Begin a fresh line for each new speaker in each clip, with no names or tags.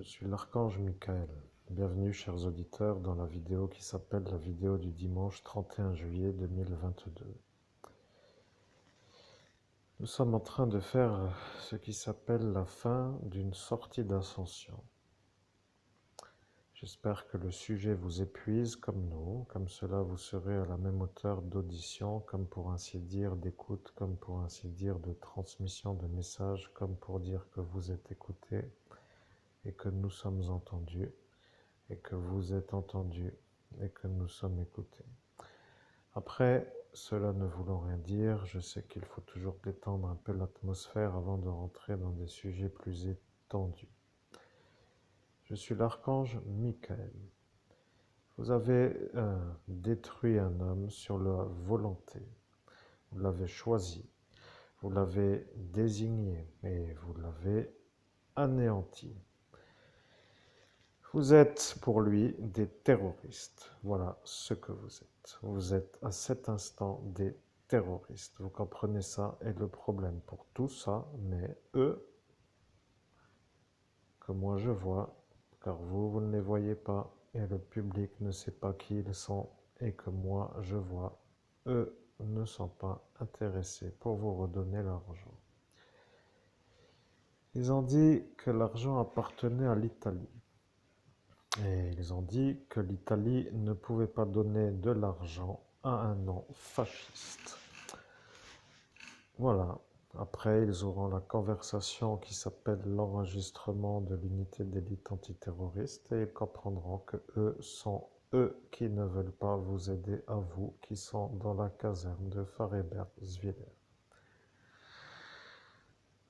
Je suis l'archange Michael. Bienvenue, chers auditeurs, dans la vidéo qui s'appelle la vidéo du dimanche 31 juillet 2022. Nous sommes en train de faire ce qui s'appelle la fin d'une sortie d'ascension. J'espère que le sujet vous épuise comme nous, comme cela vous serez à la même hauteur d'audition, comme pour ainsi dire d'écoute, comme pour ainsi dire de transmission de messages, comme pour dire que vous êtes écoutés et que nous sommes entendus, et que vous êtes entendus et que nous sommes écoutés. Après, cela ne voulant rien dire, je sais qu'il faut toujours détendre un peu l'atmosphère avant de rentrer dans des sujets plus étendus. Je suis l'archange Michael. Vous avez détruit un homme sur la volonté. Vous l'avez choisi, vous l'avez désigné et vous l'avez anéanti. Vous êtes pour lui des terroristes. Voilà ce que vous êtes. Vous êtes à cet instant des terroristes. Vous comprenez ça? Et le problème pour tout ça, mais eux, que moi je vois, car vous ne les voyez pas, et le public ne sait pas qui ils sont, et que moi je vois, eux ne sont pas intéressés pour vous redonner l'argent. Ils ont dit que l'argent appartenait à l'Italie. Et ils ont dit que l'Italie ne pouvait pas donner de l'argent à un nom fasciste. Voilà. Après, ils auront la conversation qui s'appelle l'enregistrement de l'unité d'élite antiterroriste et ils comprendront que eux sont eux qui ne veulent pas vous aider à vous qui sont dans la caserne de Farebergswiller.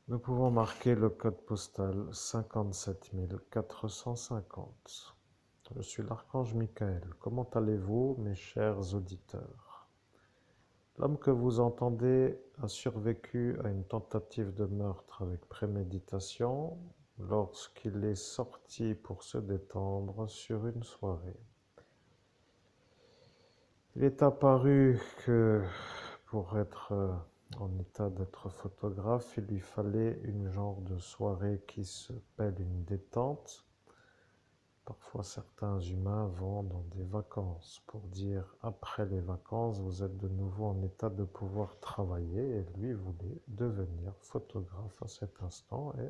Nous pouvons marquer le code postal 57 450. Je suis l'archange Michael. Comment allez-vous, mes chers auditeurs? L'homme que vous entendez a survécu à une tentative de meurtre avec préméditation lorsqu'il est sorti pour se détendre sur une soirée. Il est apparu que pour être en état d'être photographe, il lui fallait une genre de soirée qui s'appelle une détente. Parfois, certains humains vont dans des vacances pour dire après les vacances, vous êtes de nouveau en état de pouvoir travailler. Et lui voulait devenir photographe à cet instant. Et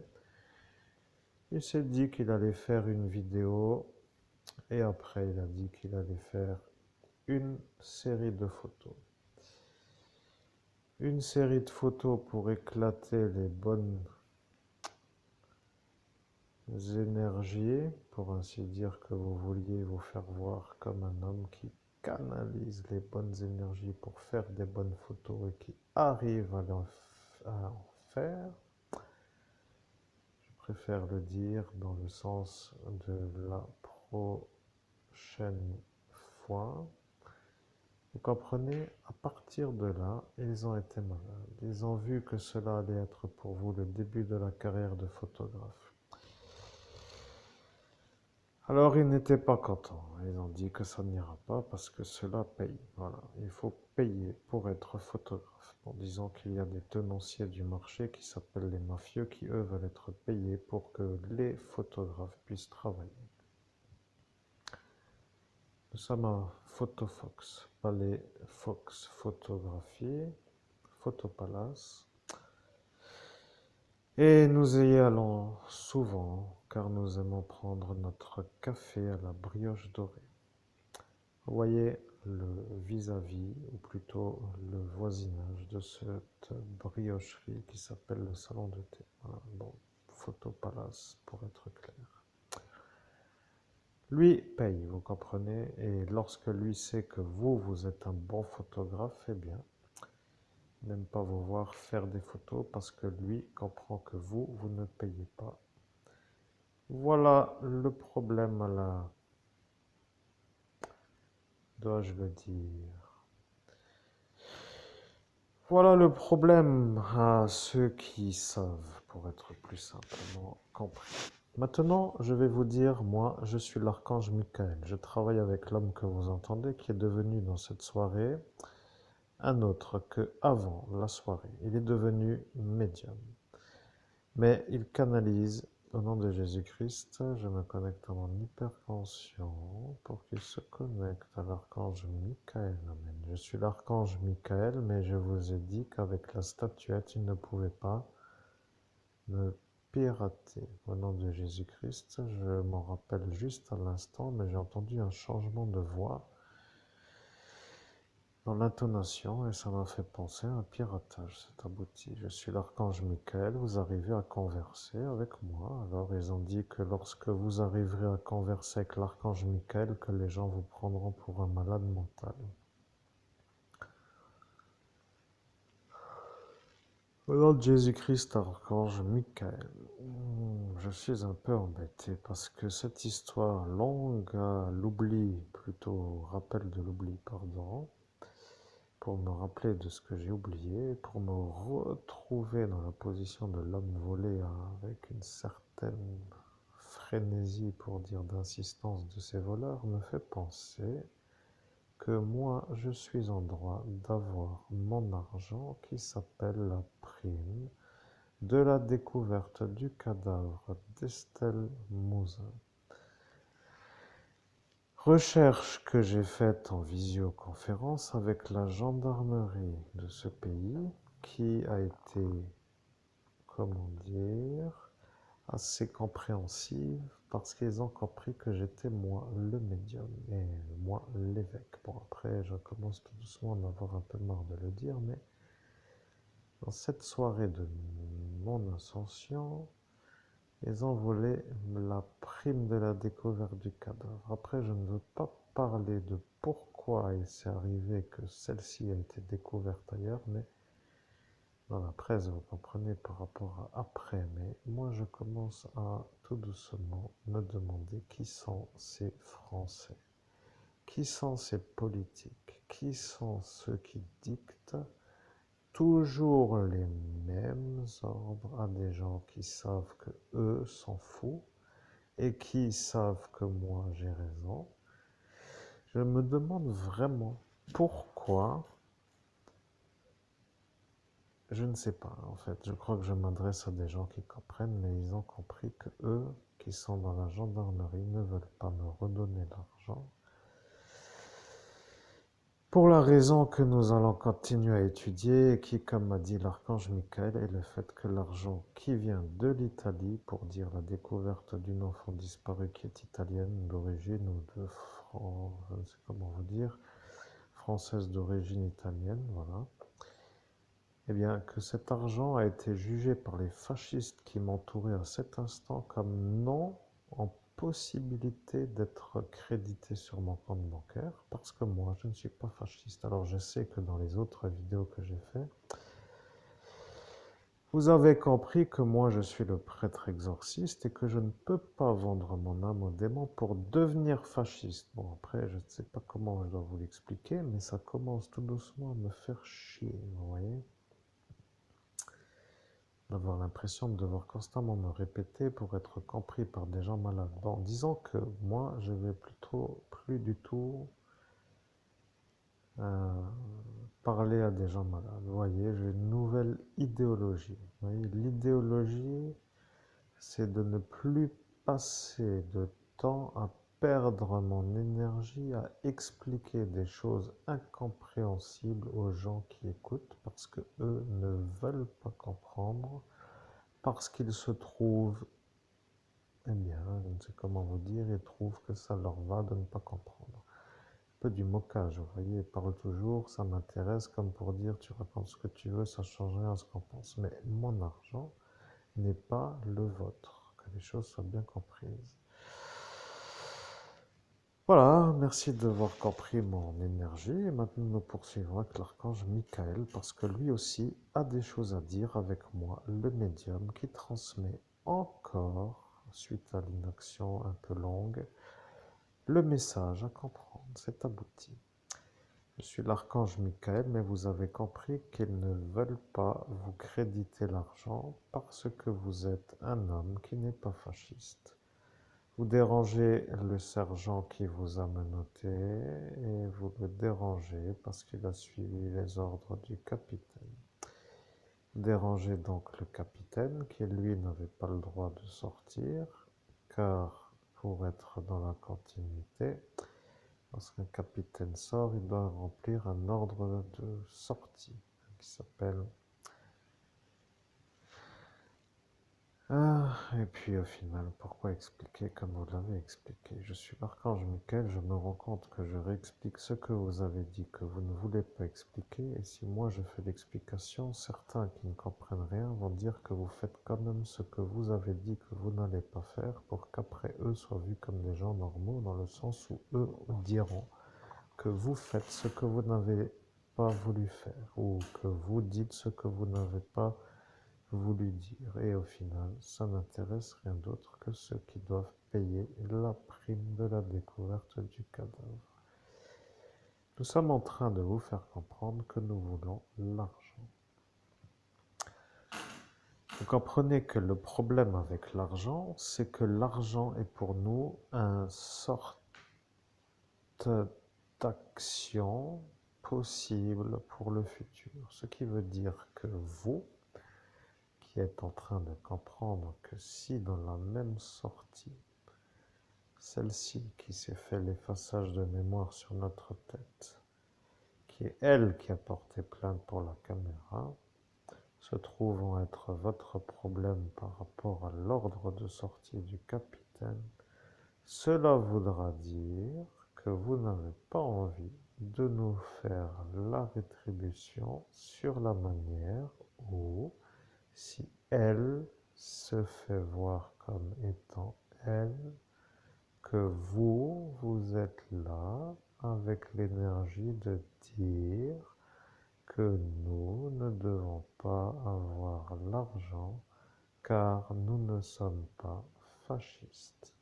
il s'est dit qu'il allait faire une vidéo. Et après, il a dit qu'il allait faire une série de photos. Une série de photos pour éclater les bonnes énergies, pour ainsi dire que vous vouliez vous faire voir comme un homme qui canalise les bonnes énergies pour faire des bonnes photos et qui arrive à en faire. Je préfère le dire dans le sens de la prochaine fois. Vous comprenez? À partir de là, ils ont été malades. Ils ont vu que cela allait être pour vous le début de la carrière de photographe. Alors ils n'étaient pas contents. Ils ont dit que ça n'ira pas parce que cela paye. Voilà, il faut payer pour être photographe. En disant qu'il y a des tenanciers du marché qui s'appellent les mafieux qui eux veulent être payés pour que les photographes puissent travailler. Nous sommes à Photofox, Palais Fox Photographie, Photopalace. Et nous y allons souvent car nous aimons prendre notre café à la brioche dorée. Vous voyez le vis-à-vis, ou plutôt le voisinage de cette briocherie qui s'appelle le salon de thé. Voilà, bon, Photopalace pour être clair. Lui paye, vous comprenez, et lorsque lui sait que vous êtes un bon photographe, eh bien, il n'aime pas vous voir faire des photos parce que lui comprend que vous ne payez pas. Voilà le problème à la... dois-je le dire? Voilà le problème à ceux qui savent, pour être plus simplement compris. Maintenant, je vais vous dire, moi, je suis l'archange Michael. Je travaille avec l'homme que vous entendez, qui est devenu dans cette soirée un autre que avant la soirée. Il est devenu médium. Mais il canalise Au nom de Jésus-Christ, je me connecte à mon hyperconscient pour qu'il se connecte à l'archange Michael. Amen. Je suis l'archange Michael, mais je vous ai dit qu'avec la statuette, il ne pouvait pas me pirater. Au nom de Jésus-Christ, je m'en rappelle juste à l'instant, mais j'ai entendu un changement de voix dans l'intonation et ça m'a fait penser à un piratage, c'est abouti. Je suis l'archange Michael, vous arrivez à converser avec moi. Alors ils ont dit que lorsque vous arriverez à converser avec l'archange Michael, que les gens vous prendront pour un malade mental. Au nom de Jésus-Christ, archange Michael, je suis un peu embêté parce que cette histoire longue à l'oubli, plutôt rappel de l'oubli, pardon, pour me rappeler de ce que j'ai oublié, pour me retrouver dans la position de l'homme volé avec une certaine frénésie, pour dire d'insistance de ces voleurs, me fait penser que moi, je suis en droit d'avoir mon argent qui s'appelle la prime de la découverte du cadavre d'Estelle Mouzin. Recherche que j'ai faite en visioconférence avec la gendarmerie de ce pays qui a été, comment dire, assez compréhensive parce qu'ils ont compris que j'étais moi le médium et moi l'évêque. Bon, après, je commence tout doucement à en avoir un peu marre de le dire, mais dans cette soirée de mon ascension, ils ont volé la prime de la découverte du cadavre. Après, je ne veux pas parler de pourquoi il s'est arrivé que celle-ci a été découverte ailleurs, mais dans la presse, vous comprenez, par rapport à après. Mais moi, je commence à tout doucement me demander qui sont ces Français, qui sont ces politiques, qui sont ceux qui dictent toujours les mêmes ordres à des gens qui savent que eux s'en foutent et qui savent que moi j'ai raison. Je me demande vraiment pourquoi. Je ne sais pas, en fait. Je crois que je m'adresse à des gens qui comprennent, mais ils ont compris que eux, qui sont dans la gendarmerie, ne veulent pas me redonner l'argent. Pour la raison que nous allons continuer à étudier, et qui, comme m'a dit l'archange Michael, est le fait que l'argent qui vient de l'Italie, pour dire la découverte d'une enfant disparue qui est italienne d'origine, ou de France, je ne sais comment vous dire, française d'origine italienne, voilà. Eh bien, que cet argent a été jugé par les fascistes qui m'entouraient à cet instant comme non en possibilité d'être crédité sur mon compte bancaire, parce que moi, je ne suis pas fasciste. Alors, je sais que dans les autres vidéos que j'ai faites, vous avez compris que moi, je suis le prêtre exorciste et que je ne peux pas vendre mon âme au démon pour devenir fasciste. Bon, après, je ne sais pas comment je dois vous l'expliquer, mais ça commence tout doucement à me faire chier, vous voyez, d'avoir l'impression de devoir constamment me répéter pour être compris par des gens malades. Bon, disons que moi, je vais plutôt plus du tout parler à des gens malades. Vous voyez, j'ai une nouvelle idéologie. Vous voyez, l'idéologie, c'est de ne plus passer de temps à perdre mon énergie à expliquer des choses incompréhensibles aux gens qui écoutent parce que eux ne veulent pas comprendre, parce qu'ils se trouvent, eh bien, je ne sais comment vous dire, ils trouvent que ça leur va de ne pas comprendre. Un peu du moquage, vous voyez, ils parlent toujours, ça m'intéresse, comme pour dire, tu racontes ce que tu veux, ça ne change rien à ce qu'on pense. Mais mon argent n'est pas le vôtre, que les choses soient bien comprises. Voilà, merci d'avoir compris mon énergie. Et maintenant, nous poursuivons avec l'archange Michael, parce que lui aussi a des choses à dire avec moi, le médium, qui transmet encore, suite à l'inaction un peu longue, le message à comprendre. C'est abouti. Je suis l'archange Michael, mais vous avez compris qu'ils ne veulent pas vous créditer l'argent parce que vous êtes un homme qui n'est pas fasciste. Vous dérangez le sergent qui vous a menotté et vous le dérangez parce qu'il a suivi les ordres du capitaine. Déranger donc le capitaine qui lui n'avait pas le droit de sortir, car pour être dans la continuité, lorsqu'un capitaine sort, il doit remplir un ordre de sortie qui s'appelle. Et puis au final, pourquoi expliquer comme vous l'avez expliqué? Je suis l'archange Michael, je me rends compte que je réexplique ce que vous avez dit que vous ne voulez pas expliquer, et si moi je fais l'explication, certains qui ne comprennent rien vont dire que vous faites quand même ce que vous avez dit que vous n'allez pas faire pour qu'après eux soient vus comme des gens normaux, dans le sens où eux diront que vous faites ce que vous n'avez pas voulu faire, ou que vous dites ce que vous n'avez pas voulu dire. Et au final, ça n'intéresse rien d'autre que ceux qui doivent payer la prime de la découverte du cadavre. Nous sommes en train de vous faire comprendre que nous voulons l'argent. Vous comprenez que le problème avec l'argent, c'est que l'argent est pour nous une sorte d'action possible pour le futur. Ce qui veut dire que vous, qui êtes en train de comprendre que si dans la même sortie, celle-ci qui s'est fait l'effaçage de mémoire sur notre tête, qui est elle qui a porté plainte pour la caméra, se trouvant être votre problème par rapport à l'ordre de sortie du capitaine, cela voudra dire que vous n'avez pas envie de nous faire la rétribution sur la manière où, si elle se fait voir comme étant elle, que vous, vous êtes là avec l'énergie de dire que nous ne devons pas avoir l'argent car nous ne sommes pas fascistes.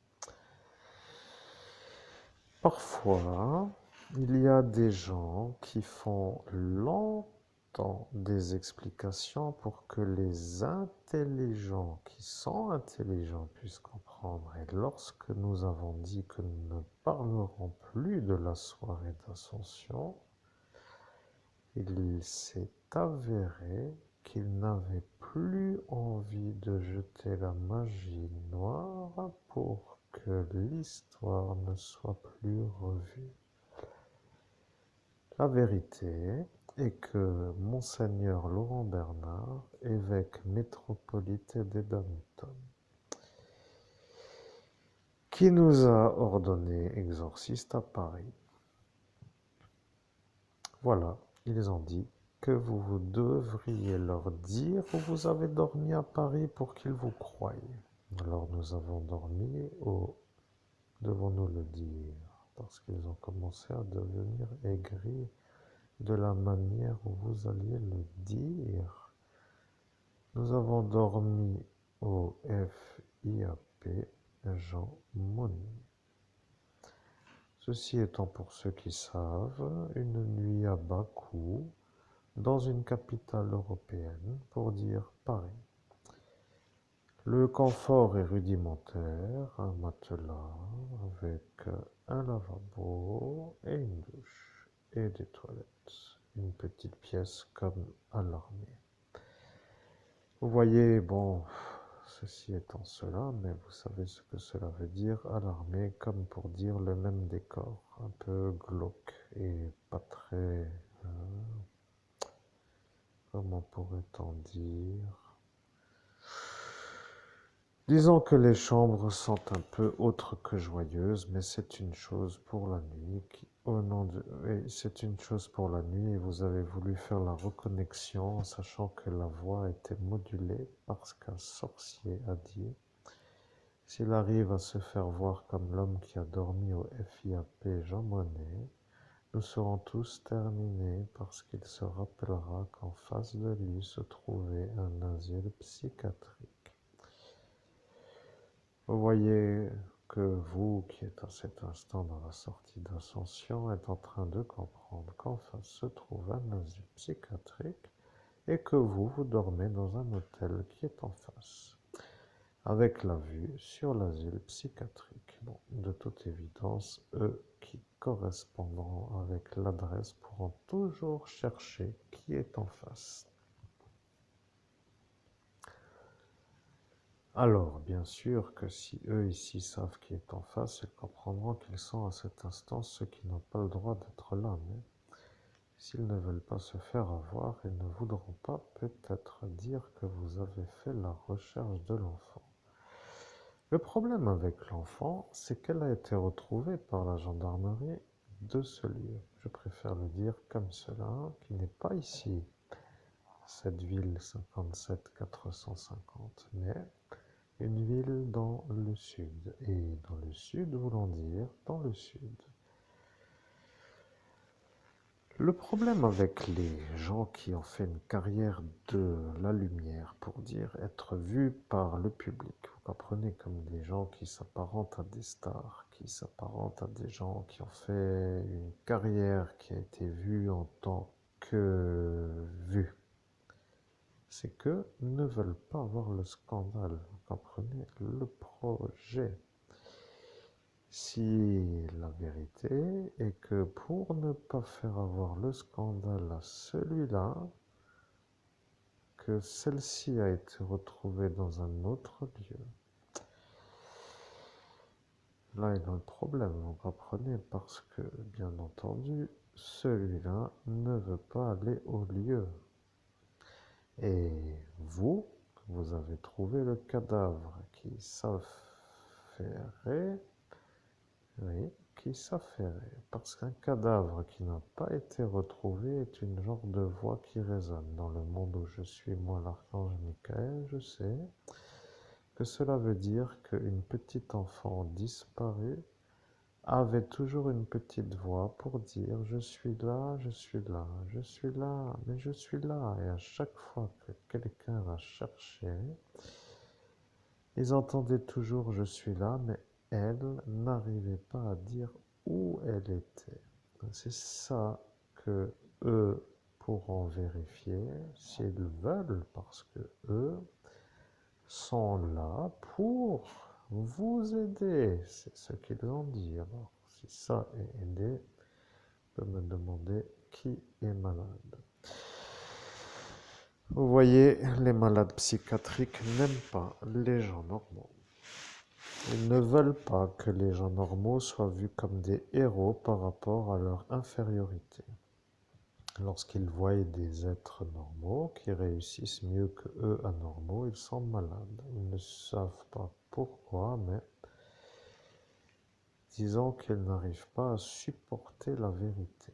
Parfois, il y a des gens qui font longtemps des explications pour que les intelligents qui sont intelligents puissent comprendre. Et lorsque nous avons dit que nous ne parlerons plus de la soirée d'ascension, il s'est avéré qu'ils n'avaient plus envie de jeter la magie noire pour que l'histoire ne soit plus revue. La vérité est que Monseigneur Laurent Bernard, évêque métropolite d'Edenton, qui nous a ordonné exorciste à Paris, voilà, ils ont dit que vous devriez leur dire où vous avez dormi à Paris pour qu'ils vous croient. Alors nous avons dormi au devons-nous le dire, parce qu'ils ont commencé à devenir aigris de la manière où vous alliez le dire. Nous avons dormi au FIAP Jean Monnet. Ceci étant pour ceux qui savent, une nuit à Bakou, dans une capitale européenne, pour dire Paris. Le confort est rudimentaire, un matelas avec un lavabo et une douche et des toilettes. Une petite pièce comme à l'armée. Vous voyez, bon, ceci étant cela, mais vous savez ce que cela veut dire à l'armée, comme pour dire le même décor, un peu glauque et pas très, comment pourrait-on dire? Disons que les chambres sont un peu autres que joyeuses, mais c'est une chose pour la nuit. Oui, c'est une chose pour la nuit et vous avez voulu faire la reconnexion en sachant que la voix était modulée parce qu'un sorcier a dit s'il arrive à se faire voir comme l'homme qui a dormi au FIAP Jean Monnet, nous serons tous terminés parce qu'il se rappellera qu'en face de lui se trouvait un asile psychiatrique. Vous voyez que vous, qui êtes à cet instant dans la sortie d'ascension, êtes en train de comprendre qu'en face se trouve un asile psychiatrique et que vous dormez dans un hôtel qui est en face, avec la vue sur l'asile psychiatrique. Bon, de toute évidence, eux qui correspondront avec l'adresse pourront toujours chercher qui est en face. Alors, bien sûr que si eux ici savent qui est en face, ils comprendront qu'ils sont à cet instant ceux qui n'ont pas le droit d'être là. Mais s'ils ne veulent pas se faire avoir, ils ne voudront pas peut-être dire que vous avez fait la recherche de l'enfant. Le problème avec l'enfant, c'est qu'elle a été retrouvée par la gendarmerie de ce lieu. Je préfère le dire comme cela, qui n'est pas ici, cette ville 57 450, mais une ville dans le sud. Et dans le sud voulant dire dans le sud. Le problème avec les gens qui ont fait une carrière de la lumière, pour dire être vus par le public, vous comprenez, comme des gens qui s'apparentent à des stars, qui s'apparentent à des gens qui ont fait une carrière qui a été vue en tant que vue, c'est que ne veulent pas avoir le scandale, vous comprenez, le projet. Si la vérité est que pour ne pas faire avoir le scandale à celui-là, que celle-ci a été retrouvée dans un autre lieu. Là est le problème, vous comprenez, parce que, bien entendu, celui-là ne veut pas aller au lieu. Et vous, vous avez trouvé le cadavre qui s'affairait, oui, qui s'affairait, parce qu'un cadavre qui n'a pas été retrouvé est une genre de voix qui résonne. Dans le monde où je suis, moi, l'archange Michael, je sais que cela veut dire qu'une petite enfant disparue avait toujours une petite voix pour dire « je suis là, je suis là, je suis là, mais je suis là ». Et à chaque fois que quelqu'un la cherchait, ils entendaient toujours « je suis là », mais elle n'arrivait pas à dire où elle était. C'est ça que eux pourront vérifier s'ils veulent, parce que eux sont là pour vous aider. C'est ce qu'ils ont dit. Alors, si ça est aider, je peux me demander qui est malade. Vous voyez, les malades psychiatriques n'aiment pas les gens normaux. Ils ne veulent pas que les gens normaux soient vus comme des héros par rapport à leur infériorité. Lorsqu'ils voient des êtres normaux qui réussissent mieux que eux anormaux, ils sont malades. Ils ne savent pas pourquoi, mais disons qu'ils n'arrivent pas à supporter la vérité.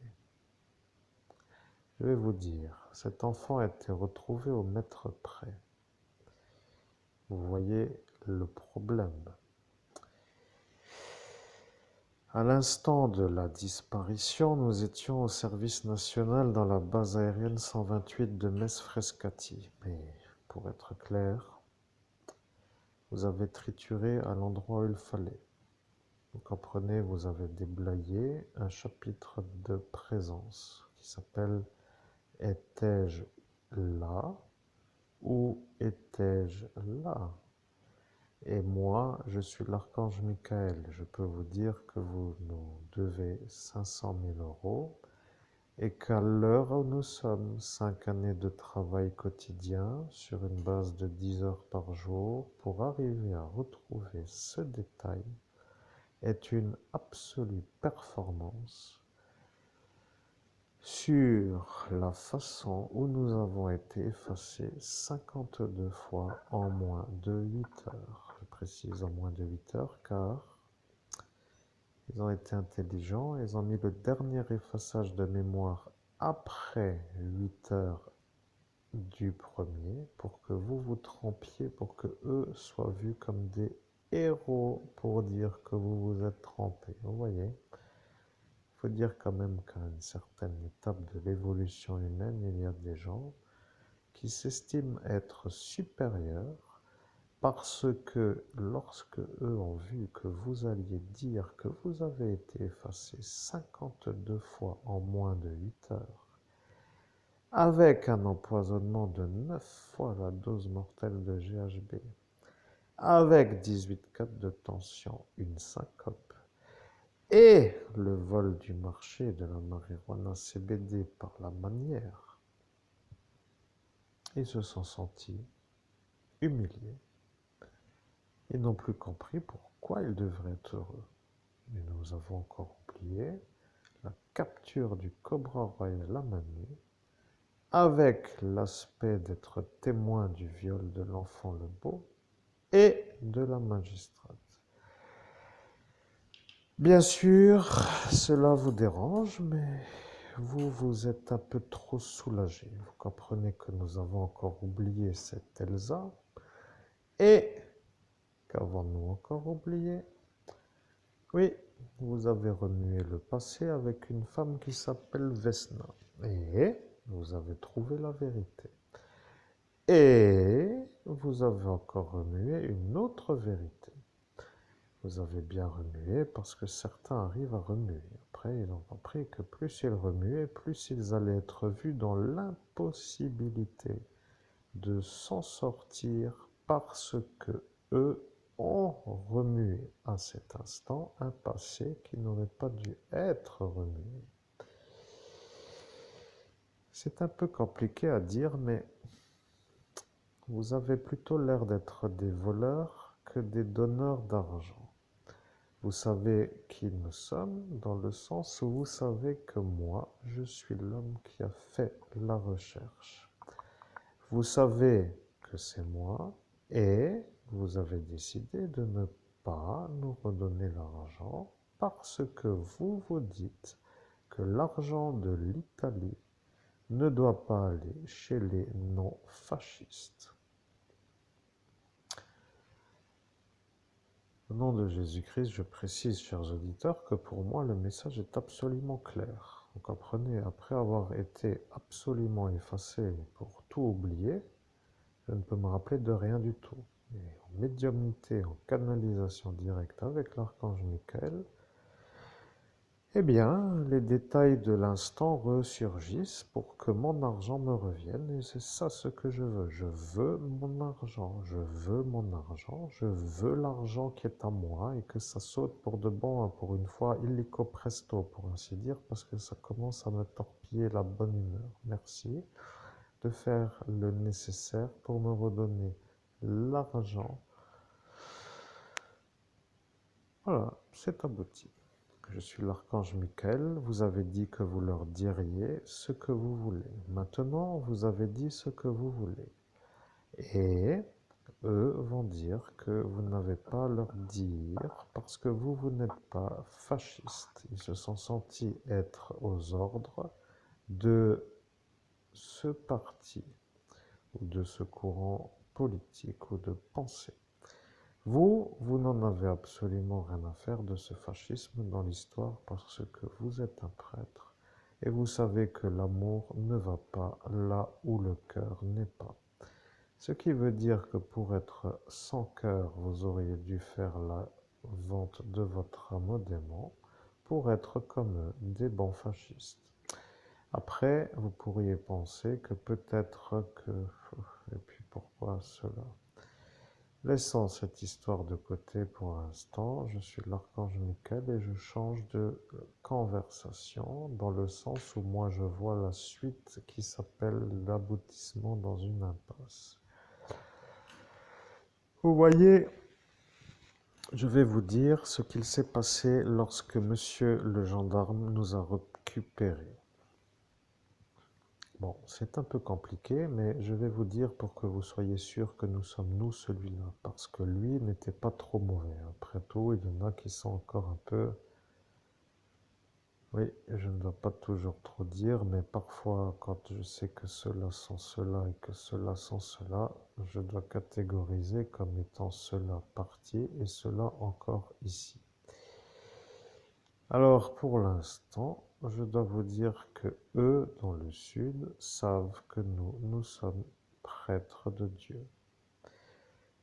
Je vais vous dire, cet enfant a été retrouvé au mètre près. Vous voyez le problème. À l'instant de la disparition, nous étions au service national dans la base aérienne 128 de Metz-Frescati. Mais pour être clair, vous avez trituré à l'endroit où il fallait. Vous comprenez, vous avez déblayé un chapitre de présence qui s'appelle « Étais-je là ou étais-je là ?» Et moi, je suis l'archange Michael. Je peux vous dire que vous nous devez 500 000 euros et qu'à l'heure où nous sommes, 5 années de travail quotidien sur une base de 10 heures par jour pour arriver à retrouver ce détail est une absolue performance sur la façon où nous avons été effacés 52 fois en moins de 8 heures. Je précise en moins de 8 heures car ils ont été intelligents, ils ont mis le dernier effaçage de mémoire après 8 heures du premier pour que vous vous trompiez, pour que eux soient vus comme des héros pour dire que vous vous êtes trompés. Vous voyez ? Il faut dire quand même qu'à une certaine étape de l'évolution humaine, il y a des gens qui s'estiment être supérieurs parce que lorsque eux ont vu que vous alliez dire que vous avez été effacé 52 fois en moins de 8 heures, avec un empoisonnement de 9 fois la dose mortelle de GHB, avec 18,4 de tension, une syncope, et le vol du marché de la marijuana CBD par la manière, ils se sont sentis humiliés. Ils n'ont plus compris pourquoi ils devraient être heureux. Et nous avons encore oublié la capture du cobra royal à main nue, avec l'aspect d'être témoin du viol de l'enfant le beau et de la magistrate. Bien sûr, cela vous dérange, mais vous êtes un peu trop soulagé. Vous comprenez que nous avons encore oublié cette Elsa. Et qu'avons-nous encore oublié? Oui, vous avez remué le passé avec une femme qui s'appelle Vesna. Et vous avez trouvé la vérité. Et vous avez encore remué une autre vérité. Vous avez bien remué parce que certains arrivent à remuer. Après, ils ont compris que plus ils remuaient, plus ils allaient être vus dans l'impossibilité de s'en sortir parce que eux ont remué à cet instant un passé qui n'aurait pas dû être remué. C'est un peu compliqué à dire, mais vous avez plutôt l'air d'être des voleurs que des donneurs d'argent. Vous savez qui nous sommes dans le sens où vous savez que moi, je suis l'homme qui a fait la recherche. Vous savez que c'est moi et vous avez décidé de ne pas nous redonner l'argent parce que vous vous dites que l'argent de l'Italie ne doit pas aller chez les non-fascistes. Au nom de Jésus-Christ, je précise, chers auditeurs, que pour moi, le message est absolument clair. Vous comprenez, après avoir été absolument effacé pour tout oublier, je ne peux me rappeler de rien du tout. Et en médiumnité, en canalisation directe avec l'archange Michael, eh bien, les détails de l'instant ressurgissent pour que mon argent me revienne, et c'est ça ce que je veux. Je veux mon argent, je veux mon argent, je veux l'argent qui est à moi, et que ça saute pour de bon, pour une fois, illico presto, pour ainsi dire, parce que ça commence à me torpiller la bonne humeur. Merci de faire le nécessaire pour me redonner l'argent. Voilà, c'est abouti. Je suis l'archange Michael, vous avez dit que vous leur diriez ce que vous voulez. Maintenant, vous avez dit ce que vous voulez. Et eux vont dire que vous n'avez pas à leur dire parce que vous n'êtes pas fasciste. Ils se sont sentis être aux ordres de ce parti ou de ce courant politique ou de pensée. Vous n'en avez absolument rien à faire de ce fascisme dans l'histoire parce que vous êtes un prêtre et vous savez que l'amour ne va pas là où le cœur n'est pas. Ce qui veut dire que pour être sans cœur, vous auriez dû faire la vente de votre âme au démon pour être comme eux, des bons fascistes. Après, vous pourriez penser que peut-être que... Et puis pourquoi cela? Laissons cette histoire de côté pour l'instant. Je suis l'archange Michael et je change de conversation dans le sens où moi je vois la suite qui s'appelle l'aboutissement dans une impasse. Vous voyez, je vais vous dire ce qu'il s'est passé lorsque monsieur le gendarme nous a récupérés. Bon, c'est un peu compliqué, mais je vais vous dire pour que vous soyez sûr que nous sommes nous celui-là, parce que lui n'était pas trop mauvais. Après tout, il y en a qui sont encore un peu... Oui, je ne dois pas toujours trop dire, mais parfois, quand je sais que ceux-là sont ceux-là et que ceux-là sont ceux-là, je dois catégoriser comme étant ceux-là partis et ceux-là encore ici. Alors, pour l'instant, je dois vous dire que eux, dans le sud, savent que nous sommes prêtres de Dieu.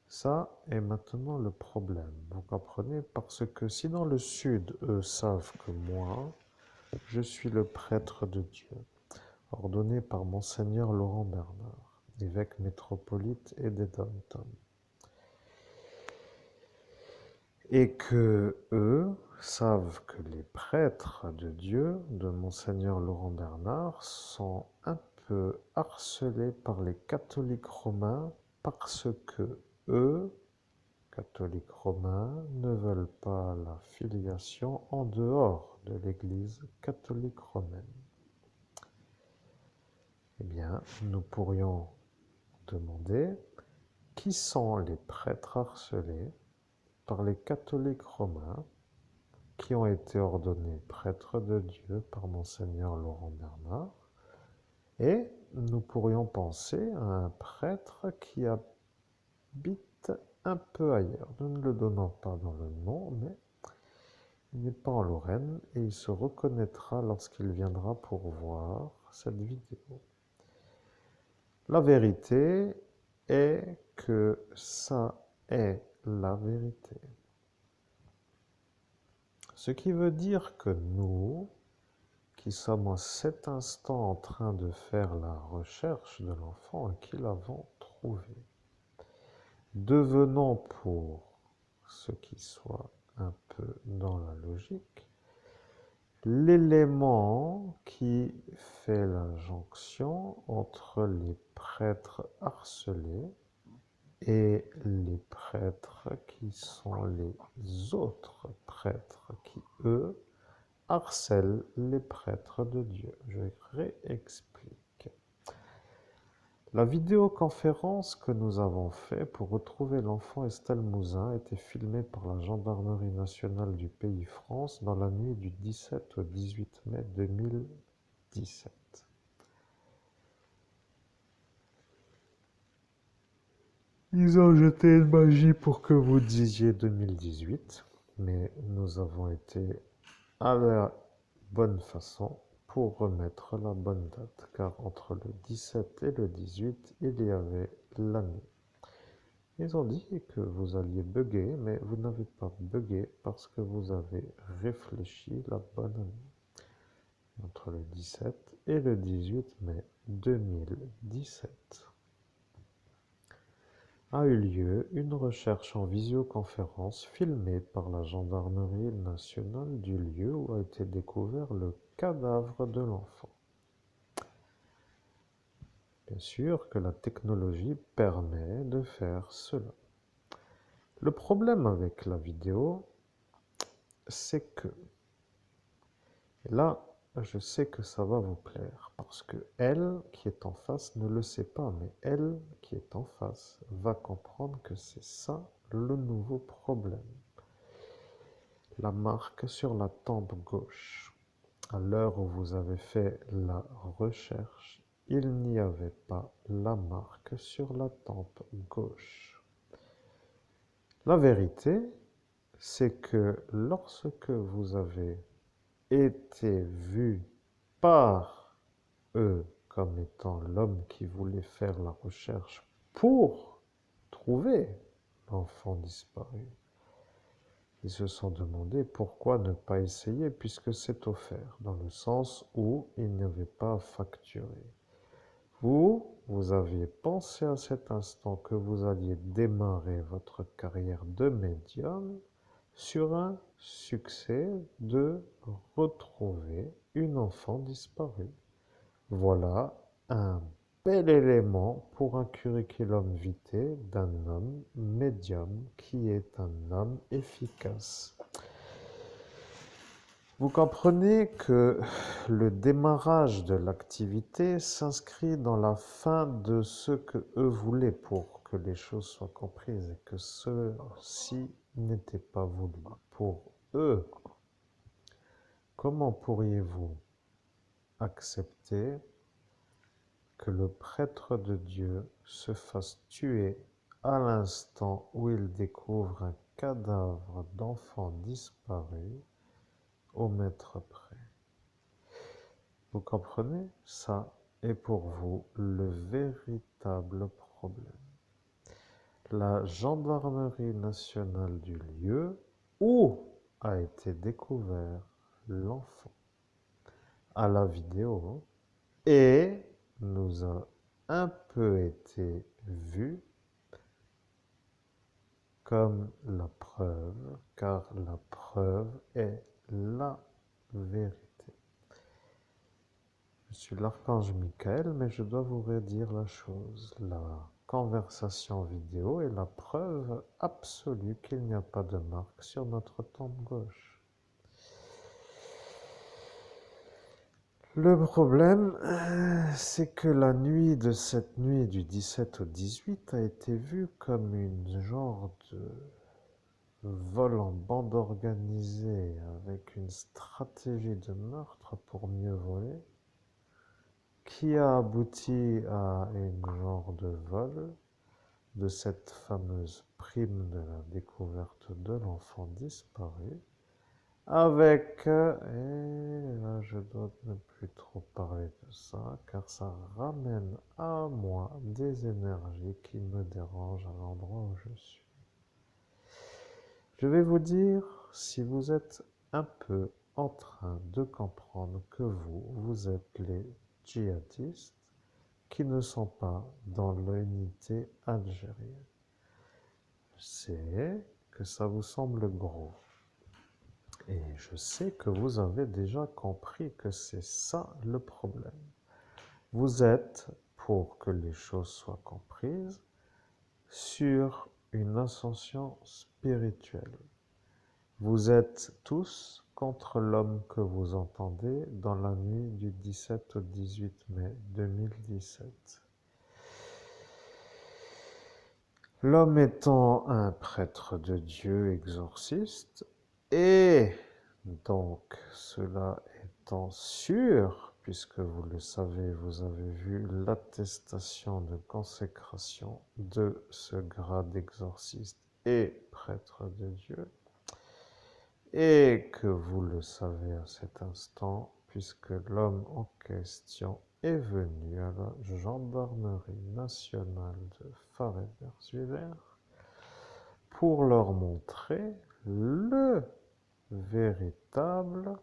Ça est maintenant le problème, vous comprenez? Parce que si dans le sud, eux savent que moi, je suis le prêtre de Dieu, ordonné par Monseigneur Laurent Bernard, évêque métropolite et des Dom-Tom, et que eux savent que les prêtres de Dieu, de Monseigneur Laurent Bernard, sont un peu harcelés par les catholiques romains parce que eux catholiques romains ne veulent pas la filiation en dehors de l'Église catholique romaine. Eh bien, nous pourrions demander qui sont les prêtres harcelés par les catholiques romains qui ont été ordonnés prêtres de Dieu par Monseigneur Laurent Bernard. Et nous pourrions penser à un prêtre qui habite un peu ailleurs. Nous ne le donnons pas dans le nom, mais il n'est pas en Lorraine et il se reconnaîtra lorsqu'il viendra pour voir cette vidéo. La vérité est que ça est la vérité. Ce qui veut dire que nous, qui sommes en cet instant en train de faire la recherche de l'enfant et qui l'avons trouvé, devenons pour ce qui soit un peu dans la logique, l'élément qui fait la jonction entre les prêtres harcelés et les prêtres qui sont les autres prêtres qui, eux, harcèlent les prêtres de Dieu. Je réexplique. La vidéoconférence que nous avons faite pour retrouver l'enfant Estelle Mouzin a été filmée par la Gendarmerie nationale du pays France dans la nuit du 17 au 18 mai 2017. Ils ont jeté une magie pour que vous disiez 2018, mais nous avons été à la bonne façon pour remettre la bonne date, car entre le 17 et le 18, il y avait l'année. Ils ont dit que vous alliez bugger, mais vous n'avez pas bugué parce que vous avez réfléchi la bonne année. Entre le 17 et le 18 mai 2017 a eu lieu une recherche en visioconférence filmée par la Gendarmerie nationale du lieu où a été découvert le cadavre de l'enfant. Bien sûr que la technologie permet de faire cela. Le problème avec la vidéo, c'est que, et là, je sais que ça va vous plaire, parce que elle, qui est en face, ne le sait pas, mais elle, qui est en face, va comprendre que c'est ça le nouveau problème. La marque sur la tempe gauche. À l'heure où vous avez fait la recherche, il n'y avait pas la marque sur la tempe gauche. La vérité, c'est que lorsque vous avez été vu par eux comme étant l'homme qui voulait faire la recherche pour trouver l'enfant disparu, ils se sont demandé pourquoi ne pas essayer puisque c'est offert, dans le sens où ils n'avaient pas facturé. Vous aviez pensé à cet instant que vous alliez démarrer votre carrière de médium sur un succès de retrouver une enfant disparue. Voilà un bel élément pour un curriculum vitae d'un homme médium qui est un homme efficace. Vous comprenez que le démarrage de l'activité s'inscrit dans la fin de ce que eux voulaient pour que les choses soient comprises et que ceci n'était pas voulu pour eux. Comment pourriez-vous accepter que le prêtre de Dieu se fasse tuer à l'instant où il découvre un cadavre d'enfant disparu au mètre près? Vous comprenez? Ça est pour vous le véritable problème. La gendarmerie nationale du lieu où a été découvert l'enfant à la vidéo et nous a un peu été vu comme la preuve, car la preuve est la vérité. Je suis l'archange Michael, mais je dois vous redire la chose. La conversation vidéo est la preuve absolue qu'il n'y a pas de marque sur notre tempe gauche. Le problème, c'est que la nuit de cette nuit du 17 au 18 a été vue comme une genre de vol en bande organisée avec une stratégie de meurtre pour mieux voler, qui a abouti à une genre de vol de cette fameuse prime de la découverte de l'enfant disparu, avec, et là je dois ne plus trop parler de ça, car ça ramène à moi des énergies qui me dérangent à l'endroit où je suis. Je vais vous dire si vous êtes un peu en train de comprendre que vous êtes les djihadistes qui ne sont pas dans l'unité algérienne. Je sais que ça vous semble gros. Et je sais que vous avez déjà compris que c'est ça le problème. Vous êtes, pour que les choses soient comprises, sur une ascension spirituelle. Vous êtes tous contre l'homme que vous entendez dans la nuit du 17 au 18 mai 2017. L'homme étant un prêtre de Dieu exorciste, et donc cela étant sûr, puisque vous le savez, vous avez vu l'attestation de consécration de ce grade d'exorciste et prêtre de Dieu, et que vous le savez à cet instant, puisque l'homme en question est venu à la gendarmerie nationale de Farébersviller pour leur montrer le véritable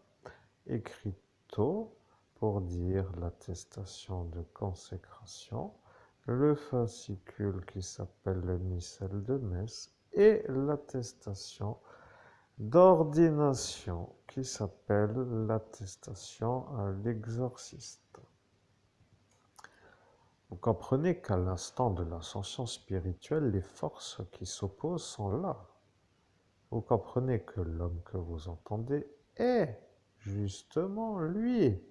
écriteau pour dire l'attestation de consécration, le fascicule qui s'appelle le missel de messe et l'attestation d'ordination qui s'appelle l'attestation à l'exorciste. Vous comprenez qu'à l'instant de l'ascension spirituelle, les forces qui s'opposent sont là. Vous comprenez que l'homme que vous entendez est justement lui.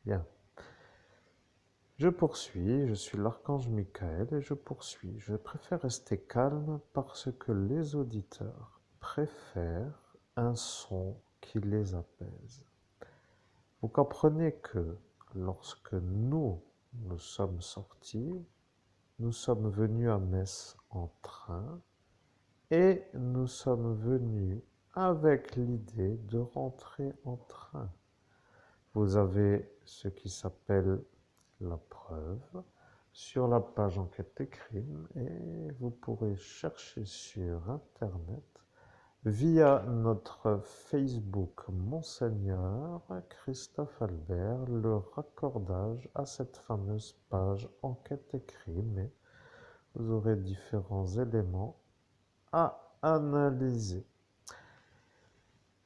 Bien. Je poursuis, je suis l'archange Michael et je poursuis. Je préfère rester calme parce que les auditeurs préfèrent un son qui les apaise. Vous comprenez que lorsque nous sommes sortis, nous sommes venus à Metz en train et nous sommes venus avec l'idée de rentrer en train. Vous avez ce qui s'appelle la preuve sur la page enquête et crime et vous pourrez chercher sur internet via notre Facebook Monseigneur Christophe Albert le raccordage à cette fameuse page enquête et crime et vous aurez différents éléments à analyser.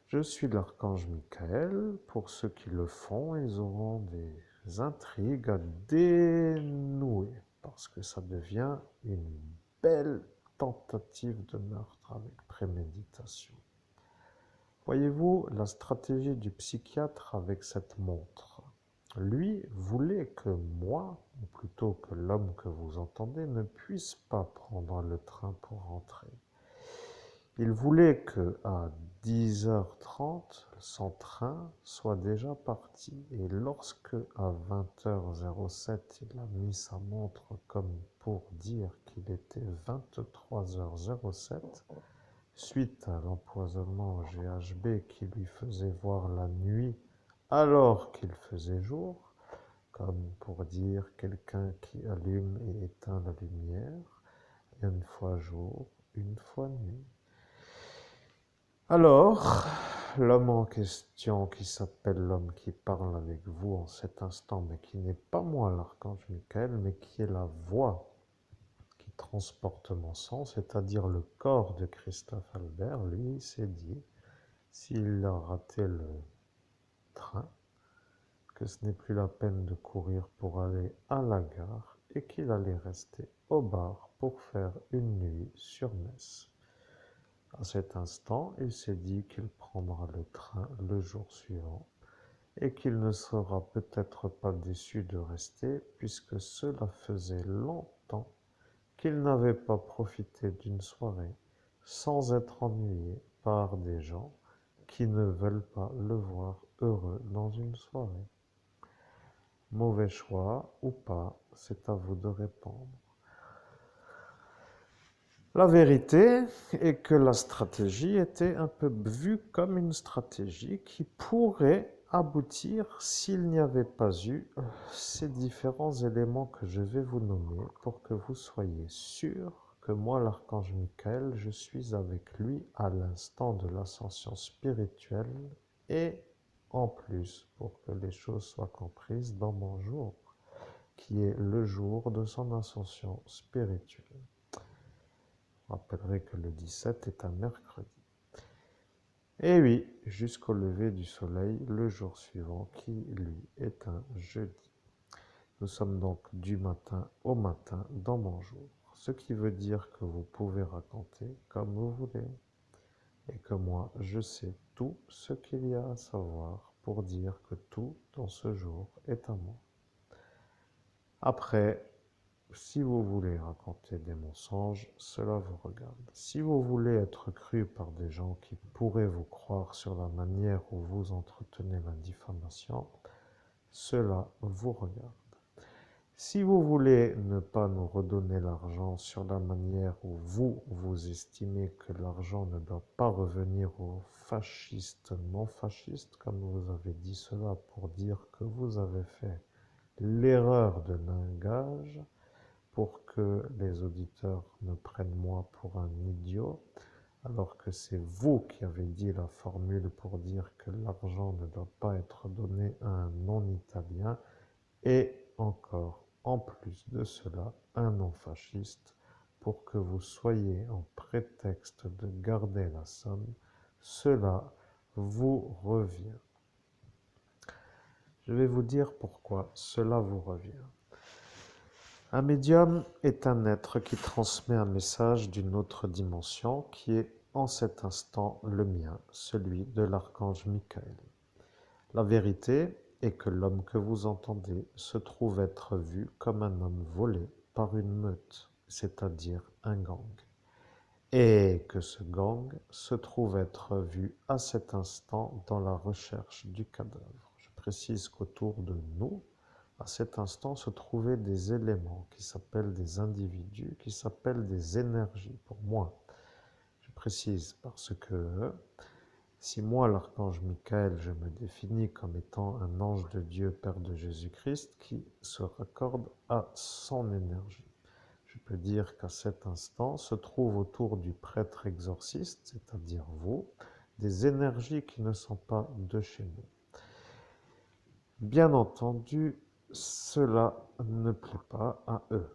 Je suis l'archange Michael. Pour ceux qui le font, ils auront des intrigues à dénouer parce que ça devient une belle tentative de meurtre avec préméditation. Voyez-vous la stratégie du psychiatre avec cette montre. Lui voulait que moi, ou plutôt que l'homme que vous entendez, ne puisse pas prendre le train pour rentrer. Il voulait que à 10h30, son train soit déjà parti. Et lorsque à 20h07, il a mis sa montre comme pour dire qu'il était 23h07, suite à l'empoisonnement au GHB qui lui faisait voir la nuit alors qu'il faisait jour, comme pour dire quelqu'un qui allume et éteint la lumière, une fois jour, une fois nuit. Alors, l'homme en question, qui s'appelle l'homme qui parle avec vous en cet instant, mais qui n'est pas moi l'archange Michael, mais qui est la voix qui transporte mon sang, c'est-à-dire le corps de Christophe Albert, lui s'est dit, s'il a raté le train, que ce n'est plus la peine de courir pour aller à la gare et qu'il allait rester au bar pour faire une nuit sur Metz. À cet instant, il s'est dit qu'il prendra le train le jour suivant et qu'il ne sera peut-être pas déçu de rester puisque cela faisait longtemps qu'il n'avait pas profité d'une soirée sans être ennuyé par des gens qui ne veulent pas le voir heureux dans une soirée. Mauvais choix ou pas, c'est à vous de répondre. La vérité est que la stratégie était un peu vue comme une stratégie qui pourrait aboutir s'il n'y avait pas eu ces différents éléments que je vais vous nommer pour que vous soyez sûr que moi, l'archange Michael, je suis avec lui à l'instant de l'ascension spirituelle et en plus pour que les choses soient comprises dans mon jour, qui est le jour de son ascension spirituelle. Je rappellerai que le 17 est un mercredi. Et oui, jusqu'au lever du soleil, le jour suivant, qui lui est un jeudi. Nous sommes donc du matin au matin dans mon jour, ce qui veut dire que vous pouvez raconter comme vous voulez, et que moi, je sais tout ce qu'il y a à savoir pour dire que tout dans ce jour est à moi. Après, si vous voulez raconter des mensonges, cela vous regarde. Si vous voulez être cru par des gens qui pourraient vous croire sur la manière où vous entretenez la diffamation, cela vous regarde. Si vous voulez ne pas nous redonner l'argent sur la manière où vous estimez que l'argent ne doit pas revenir aux fascistes non fascistes, comme vous avez dit cela pour dire que vous avez fait l'erreur de langage, pour que les auditeurs me prennent moi pour un idiot, alors que c'est vous qui avez dit la formule pour dire que l'argent ne doit pas être donné à un non-italien, et encore, en plus de cela, un non-fasciste, pour que vous soyez en prétexte de garder la somme, cela vous revient. Je vais vous dire pourquoi cela vous revient. Un médium est un être qui transmet un message d'une autre dimension qui est en cet instant le mien, celui de l'archange Michael. La vérité est que l'homme que vous entendez se trouve être vu comme un homme volé par une meute, c'est-à-dire un gang, et que ce gang se trouve être vu à cet instant dans la recherche du cadavre. Je précise qu'autour de nous, à cet instant, se trouvaient des éléments qui s'appellent des individus, qui s'appellent des énergies, pour moi. Je précise parce que si moi, l'archange Michael, je me définis comme étant un ange de Dieu, Père de Jésus-Christ, qui se raccorde à son énergie. Je peux dire qu'à cet instant se trouvent autour du prêtre exorciste, c'est-à-dire vous, des énergies qui ne sont pas de chez nous. Bien entendu, cela ne plaît pas à eux.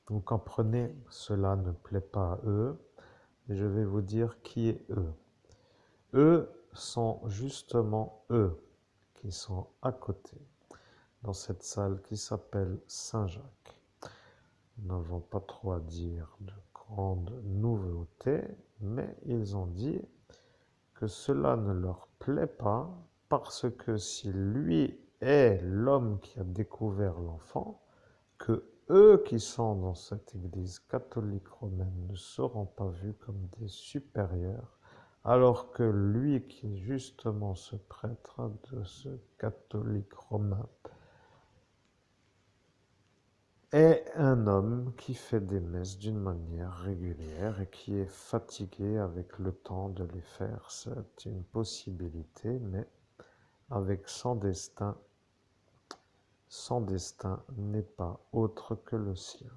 Vous comprenez, cela ne plaît pas à eux, et je vais vous dire qui est eux. Eux sont justement eux qui sont à côté, dans cette salle qui s'appelle Saint-Jacques. Nous n'avons pas trop à dire de grandes nouveautés, mais ils ont dit que cela ne leur plaît pas parce que si lui est l'homme qui a découvert l'enfant, que eux qui sont dans cette église catholique romaine ne seront pas vus comme des supérieurs, alors que lui qui est justement ce prêtre de ce catholique romain est un homme qui fait des messes d'une manière régulière et qui est fatigué avec le temps de les faire. C'est une possibilité, mais avec son destin n'est pas autre que le sien.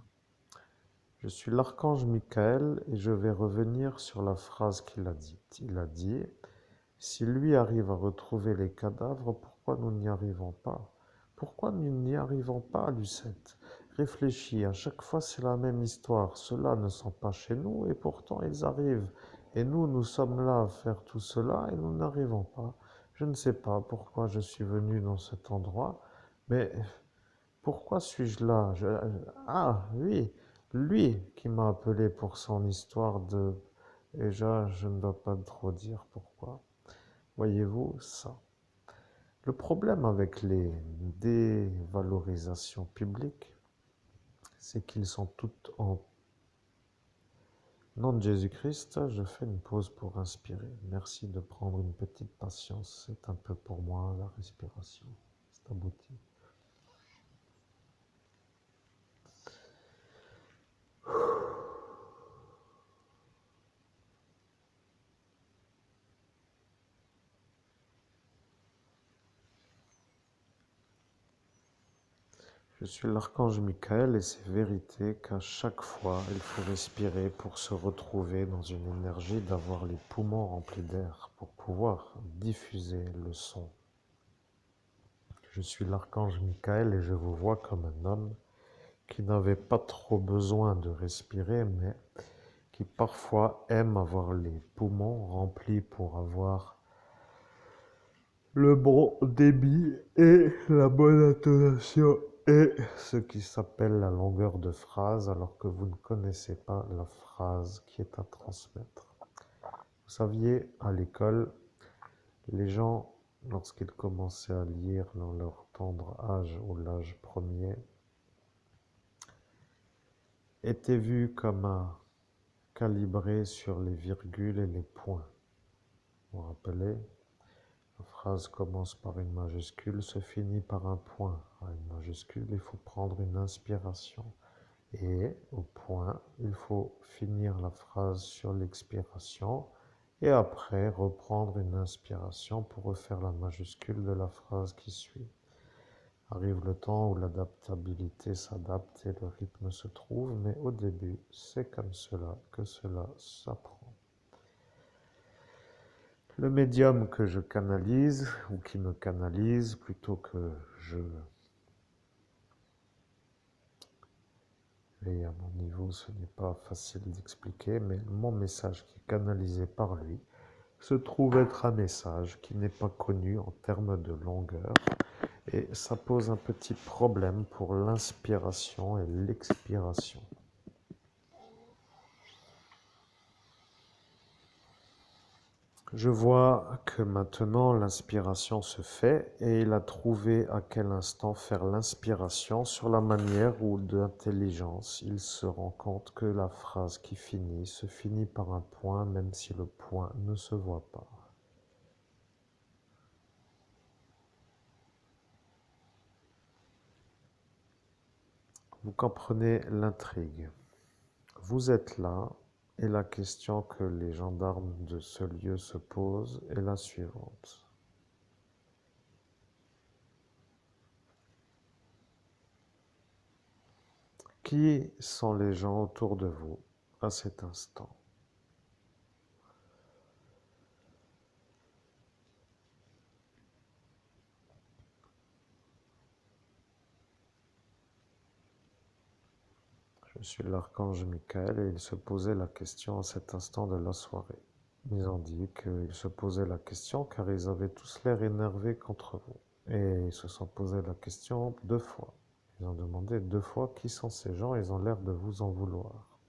Je suis l'archange Michael et je vais revenir sur la phrase qu'il a dite. Il a dit « Si lui arrive à retrouver les cadavres, pourquoi nous n'y arrivons pas ? Pourquoi nous n'y arrivons pas, Lucette ? Réfléchis, à chaque fois c'est la même histoire. Ceux-là ne sont pas chez nous et pourtant ils arrivent. Et nous sommes là à faire tout cela et nous n'arrivons pas. Je ne sais pas pourquoi je suis venu dans cet endroit, mais pourquoi suis-je là? Ah oui, lui qui m'a appelé pour son histoire de... Et déjà, je ne dois pas trop dire pourquoi. Voyez-vous ça? Le problème avec les dévalorisations publiques, c'est qu'ils sont toutes en nom de Jésus-Christ. Je fais une pause pour inspirer. Merci de prendre une petite patience. C'est un peu pour moi la respiration. C'est abouti. Je suis l'archange Michael et c'est vérité qu'à chaque fois, il faut respirer pour se retrouver dans une énergie d'avoir les poumons remplis d'air pour pouvoir diffuser le son. Je suis l'archange Michael et je vous vois comme un homme qui n'avait pas trop besoin de respirer, mais qui parfois aime avoir les poumons remplis pour avoir le bon débit et la bonne intonation et ce qui s'appelle la longueur de phrase alors que vous ne connaissez pas la phrase qui est à transmettre. Vous saviez, à l'école, les gens, lorsqu'ils commençaient à lire dans leur tendre âge ou l'âge premier, étaient vus comme calibrés sur les virgules et les points. Vous vous rappelez? La phrase commence par une majuscule, se finit par un point. À une majuscule, il faut prendre une inspiration. Et au point, il faut finir la phrase sur l'expiration et après reprendre une inspiration pour refaire la majuscule de la phrase qui suit. Arrive le temps où l'adaptabilité s'adapte et le rythme se trouve, mais au début, c'est comme cela que cela s'apprend. Le médium que je canalise, ou qui me canalise, plutôt que je... Et à mon niveau, ce n'est pas facile d'expliquer, mais mon message qui est canalisé par lui se trouve être un message qui n'est pas connu en termes de longueur, et ça pose un petit problème pour l'inspiration et l'expiration. Je vois que maintenant l'inspiration se fait et il a trouvé à quel instant faire l'inspiration sur la manière où d'intelligence il se rend compte que la phrase qui finit se finit par un point même si le point ne se voit pas. Vous comprenez l'intrigue. Vous êtes là et la question que les gendarmes de ce lieu se posent est la suivante. Qui sont les gens autour de vous à cet instant? Je suis l'archange Michael et ils se posaient la question à cet instant de la soirée. Ils ont dit qu'ils se posaient la question car ils avaient tous l'air énervés contre vous. Et ils se sont posé la question 2 fois. Ils ont demandé 2 fois qui sont ces gens, ils ont l'air de vous en vouloir.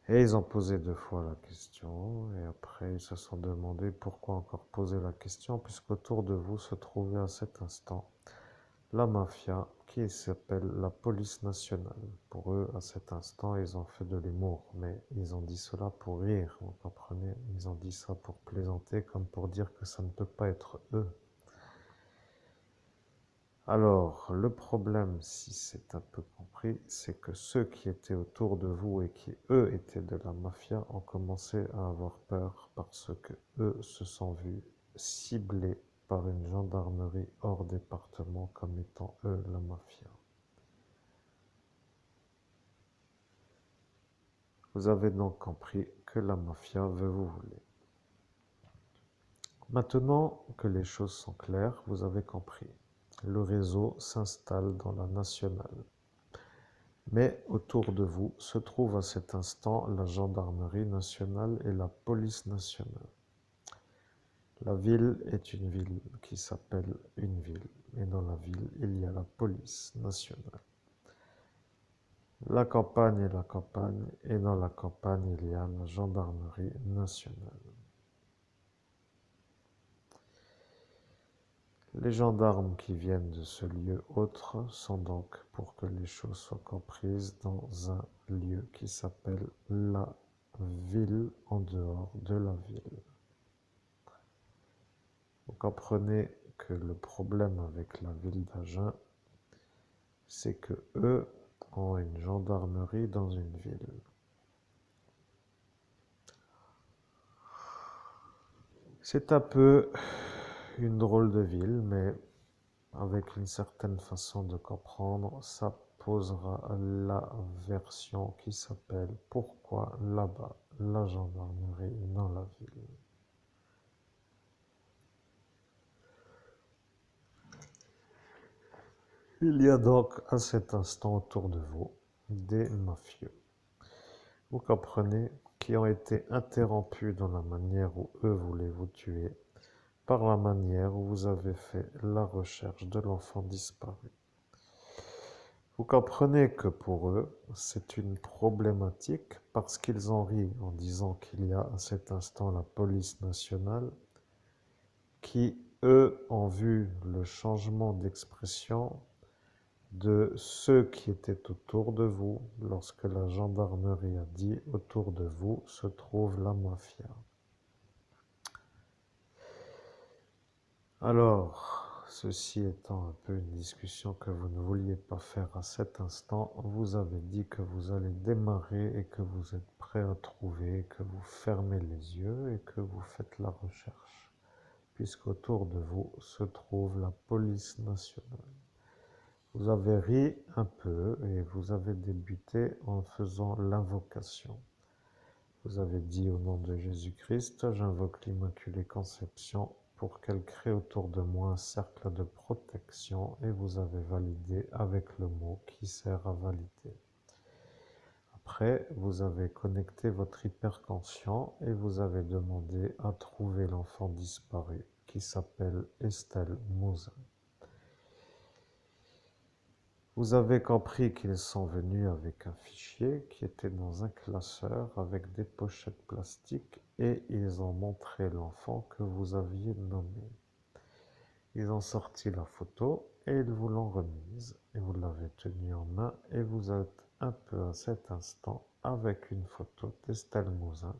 Et ils ont posé 2 fois la question, et après ils se sont demandé pourquoi encore poser la question, puisqu'autour de vous se trouvait à cet instant la mafia qui s'appelle la police nationale. Pour eux, à cet instant, ils ont fait de l'humour, mais ils ont dit cela pour rire, vous comprenez? Ils ont dit ça pour plaisanter, comme pour dire que ça ne peut pas être eux. Alors, le problème, si c'est un peu compris, c'est que ceux qui étaient autour de vous et qui, eux, étaient de la mafia, ont commencé à avoir peur parce que eux se sont vus ciblés par une gendarmerie hors département comme étant eux la mafia. Vous avez donc compris que la mafia veut vous voler. Maintenant que les choses sont claires, vous avez compris. Le réseau s'installe dans la nationale. Mais autour de vous se trouvent à cet instant la gendarmerie nationale et la police nationale. La ville est une ville qui s'appelle une ville, et dans la ville, il y a la police nationale. La campagne est la campagne, et dans la campagne, il y a la gendarmerie nationale. Les gendarmes qui viennent de ce lieu autre sont donc, pour que les choses soient comprises, dans un lieu qui s'appelle la ville en dehors de la ville. Vous comprenez que le problème avec la ville d'Agen, c'est que eux ont une gendarmerie dans une ville. C'est un peu une drôle de ville, mais avec une certaine façon de comprendre, ça posera la version qui s'appelle Pourquoi là-bas la gendarmerie dans la ville. Il y a donc à cet instant autour de vous des mafieux. Vous comprenez, qui ont été interrompus dans la manière où eux voulaient vous tuer, par la manière où vous avez fait la recherche de l'enfant disparu. Vous comprenez que pour eux, c'est une problématique parce qu'ils ont ri en disant qu'il y a à cet instant la police nationale qui, eux, ont vu le changement d'expression de ceux qui étaient autour de vous lorsque la gendarmerie a dit autour de vous se trouve la mafia. Alors, ceci étant un peu une discussion que vous ne vouliez pas faire à cet instant, vous avez dit que vous allez démarrer et que vous êtes prêt à trouver, que vous fermez les yeux et que vous faites la recherche, puisqu'autour de vous se trouve la police nationale. Vous avez ri un peu et vous avez débuté en faisant l'invocation. Vous avez dit au nom de Jésus-Christ, j'invoque l'Immaculée Conception pour qu'elle crée autour de moi un cercle de protection et vous avez validé avec le mot qui sert à valider. Après, vous avez connecté votre hyperconscient et vous avez demandé à trouver l'enfant disparu qui s'appelle Estelle Mouzin. Vous avez compris qu'ils sont venus avec un fichier qui était dans un classeur avec des pochettes plastiques et ils ont montré l'enfant que vous aviez nommé. Ils ont sorti la photo et ils vous l'ont remise et vous l'avez tenue en main et vous êtes un peu à cet instant avec une photo d'Estelle Mouzin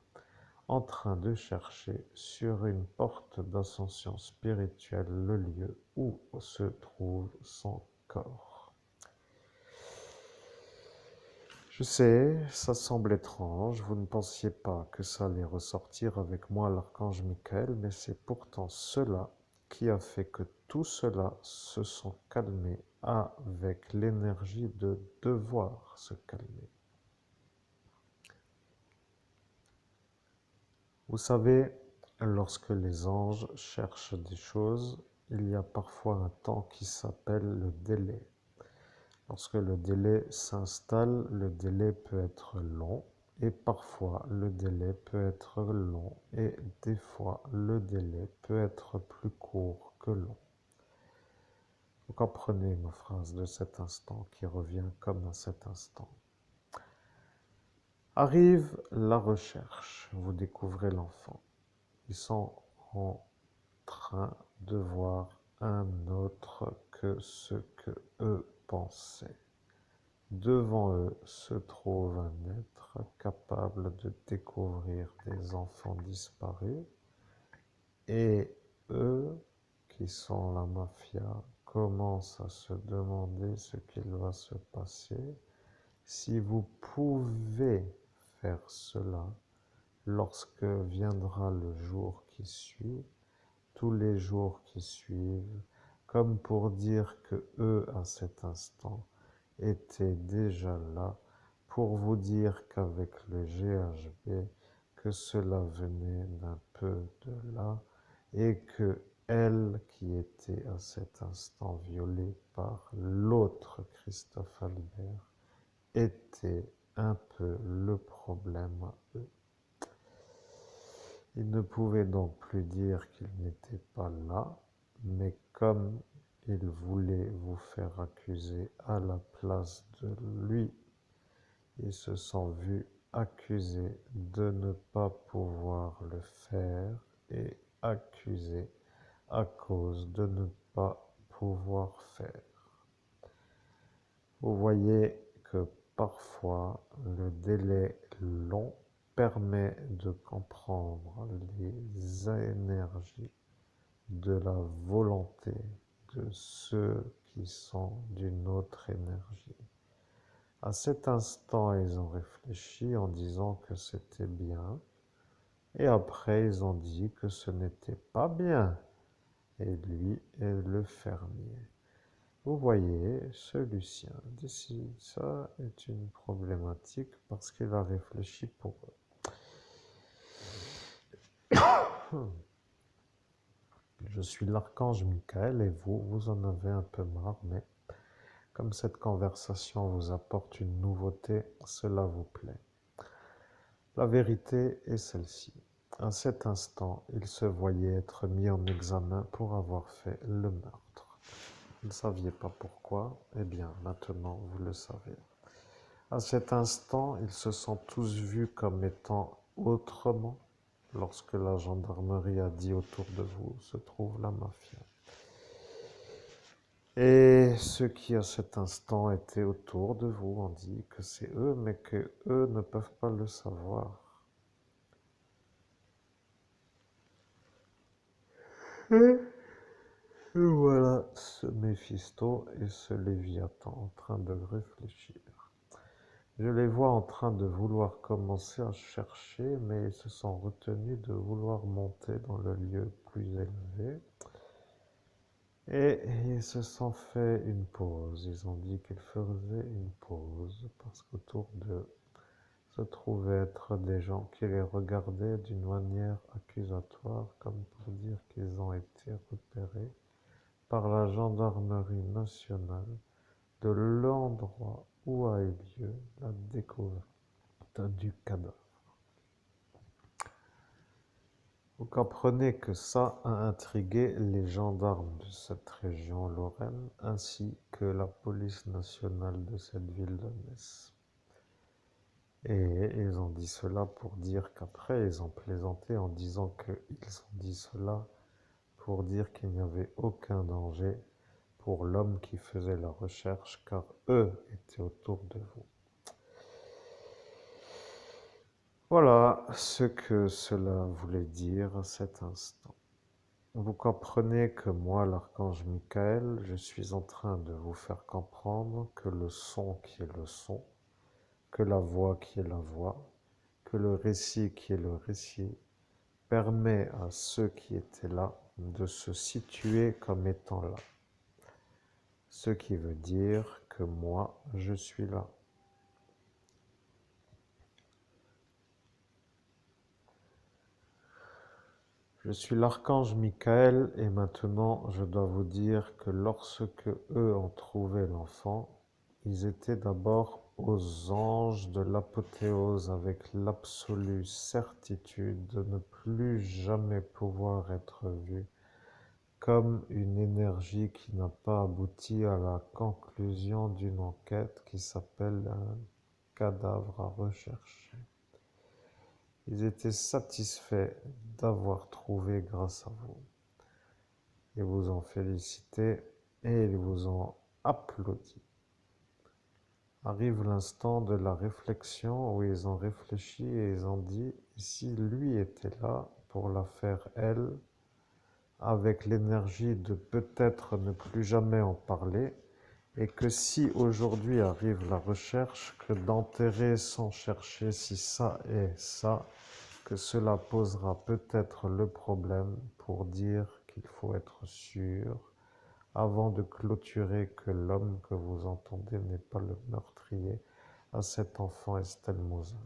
en train de chercher sur une porte d'ascension spirituelle le lieu où se trouve son corps. Je sais, ça semble étrange, vous ne pensiez pas que ça allait ressortir avec moi l'archange Michael, mais c'est pourtant cela qui a fait que tout cela se sont calmés avec l'énergie de devoir se calmer. Vous savez, lorsque les anges cherchent des choses, il y a parfois un temps qui s'appelle le délai. Lorsque le délai s'installe, le délai peut être long et parfois le délai peut être long et des fois le délai peut être plus court que long. Vous comprenez ma phrase de cet instant qui revient comme à cet instant. Arrive la recherche, vous découvrez l'enfant. Ils sont en train de voir un autre que ce que eux pensaient. Devant eux se trouve un être capable de découvrir des enfants disparus et eux, qui sont la mafia, commencent à se demander ce qu'il va se passer si vous pouvez faire cela lorsque viendra le jour qui suit, tous les jours qui suivent, comme pour dire que eux, à cet instant, était déjà là pour vous dire qu'avec le GHB, que cela venait d'un peu de là et que elle qui était à cet instant violée par l'autre Christophe Albert était un peu le problème à eux. Ils ne pouvaient donc plus dire qu'il n'était pas là, mais comme ils voulaient vous faire accuser à la place de lui, ils se sont vus accusés de ne pas pouvoir le faire et accusés à cause de ne pas pouvoir faire. Vous voyez que parfois le délai long permet de comprendre les énergies de la volonté de ceux qui sont d'une autre énergie. À cet instant, ils ont réfléchi en disant que c'était bien, et après ils ont dit que ce n'était pas bien, et lui est le fermier. Vous voyez, ce Lucien d'ici, ça est une problématique parce qu'il a réfléchi pour eux. Je suis l'archange Michael et vous en avez un peu marre, mais comme cette conversation vous apporte une nouveauté, cela vous plaît. La vérité est celle-ci. À cet instant, il se voyait être mis en examen pour avoir fait le meurtre. Vous ne saviez pas pourquoi, eh bien maintenant vous le savez. À cet instant, ils se sont tous vus comme étant autrement lorsque la gendarmerie a dit autour de vous se trouve la mafia. Et ceux qui à cet instant étaient autour de vous ont dit que c'est eux, mais que eux ne peuvent pas le savoir. Et voilà ce Méphisto et ce Léviathan en train de réfléchir. Je les vois en train de vouloir commencer à chercher, mais ils se sont retenus de vouloir monter dans le lieu plus élevé. Et ils se sont fait une pause. Ils ont dit qu'ils faisaient une pause parce qu'autour d'eux se trouvaient être des gens qui les regardaient d'une manière accusatoire, comme pour dire qu'ils ont été repérés par la gendarmerie nationale de l'endroit où a eu lieu la découverte du cadavre. Vous comprenez que ça a intrigué les gendarmes de cette région Lorraine ainsi que la police nationale de cette ville de Metz. Et ils ont dit cela pour dire qu'après, ils ont plaisanté en disant qu'ils ont dit cela pour dire qu'il n'y avait aucun danger pour l'homme qui faisait la recherche, car eux étaient autour de vous. Voilà ce que cela voulait dire à cet instant. Vous comprenez que moi, l'archange Michael, je suis en train de vous faire comprendre que le son qui est le son, que la voix qui est la voix, que le récit qui est le récit, permet à ceux qui étaient là de se situer comme étant là. Ce qui veut dire que moi, je suis là. Je suis l'archange Michael et maintenant je dois vous dire que lorsque eux ont trouvé l'enfant, ils étaient d'abord aux anges de l'apothéose avec l'absolue certitude de ne plus jamais pouvoir être vus comme une énergie qui n'a pas abouti à la conclusion d'une enquête qui s'appelle un cadavre à rechercher. Ils étaient satisfaits d'avoir trouvé grâce à vous. Ils vous ont félicité et ils vous ont applaudi. Arrive l'instant de la réflexion où ils ont réfléchi et ils ont dit si lui était là pour la faire elle, avec l'énergie de peut-être ne plus jamais en parler, et que si aujourd'hui arrive la recherche, que d'enterrer sans chercher si ça est ça, que cela posera peut-être le problème pour dire qu'il faut être sûr, avant de clôturer que l'homme que vous entendez n'est pas le meurtrier à cet enfant Estelle Mouzin.